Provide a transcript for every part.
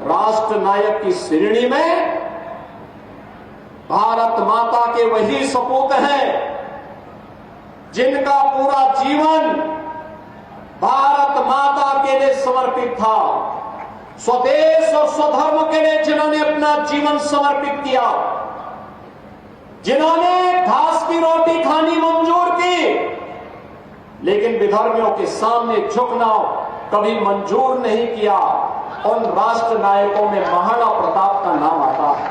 राष्ट्र नायक की श्रेणी में भारत माता के वही सपूत हैं जिनका पूरा जीवन भारत माता के लिए समर्पित था। स्वदेश और स्वधर्म के लिए जिन्होंने अपना जीवन समर्पित किया, जिन्होंने घास की रोटी खानी मंजूर की, लेकिन विधर्मियों के सामने झुकना कभी मंजूर नहीं किया, उन राष्ट्र नायकों में महाराणा प्रताप का नाम आता है,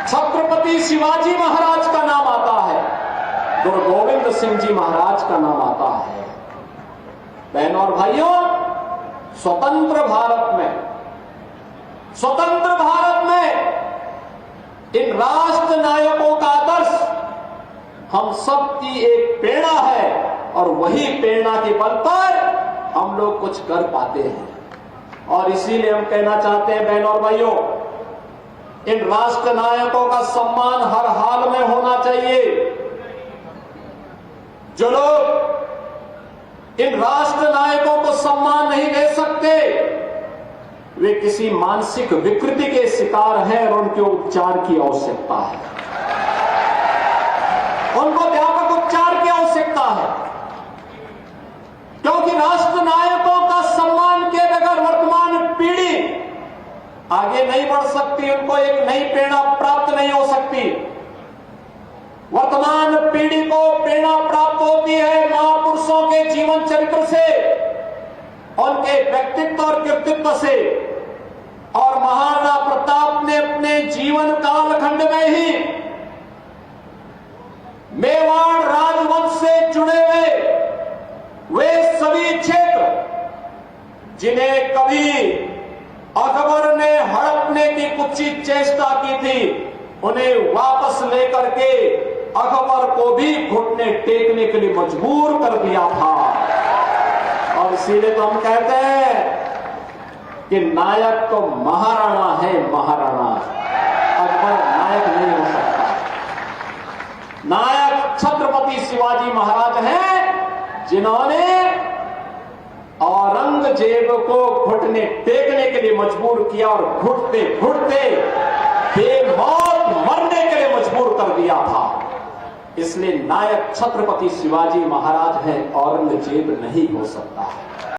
छत्रपति शिवाजी महाराज का नाम आता है, गुरु गोविंद सिंह जी महाराज का नाम आता है। बहनों और भाइयों, स्वतंत्र भारत में इन राष्ट्र नायकों का आदर्श हम सब की एक प्रेरणा है और वही प्रेरणा के बल पर हम लोग कुछ कर पाते हैं। और इसीलिए हम कहना चाहते हैं बहनों और भाइयों, इन राष्ट्र नायकों का सम्मान हर हाल में होना चाहिए। जो लोग इन राष्ट्र नायकों को सम्मान नहीं दे सकते वे किसी मानसिक विकृति के शिकार हैं और उनके उपचार की आवश्यकता है, उनको व्यापक उपचार की आवश्यकता है, क्योंकि राष्ट्र नायकों का सम्मान किए बगैर वर्तमान पीढ़ी आगे नहीं बढ़ सकती, उनको एक नई प्रेरणा प्राप्त नहीं हो सकती। वर्तमान पीढ़ी को प्रेरणा प्राप्त होती है महापुरुषों के जीवन चरित्र से, उनके व्यक्तित्व और कृतित्व से। और महाराणा प्रताप ने अपने जीवन कालखंड में ही मेवाड़ राजवंश से जुड़े हुए वे सभी क्षेत्र जिन्हें कभी अकबर ने हड़पने की कुछ चेष्टा की थी, उन्हें वापस लेकर के अकबर को भी घुटने टेकने के लिए मजबूर कर दिया था। और इसीलिए तो हम कहते हैं कि नायक तो महाराणा है, महाराणा, अकबर नायक नहीं हो सकता। नायक छत्रपति शिवाजी महाराज हैं, जिन्होंने औरंगजेब को घुटने टेकने के लिए मजबूर किया और घुटते घुटते बेमौत मरने के लिए मजबूर कर दिया था। इसलिए नायक छत्रपति शिवाजी महाराज हैं, औरंगजेब नहीं हो सकता।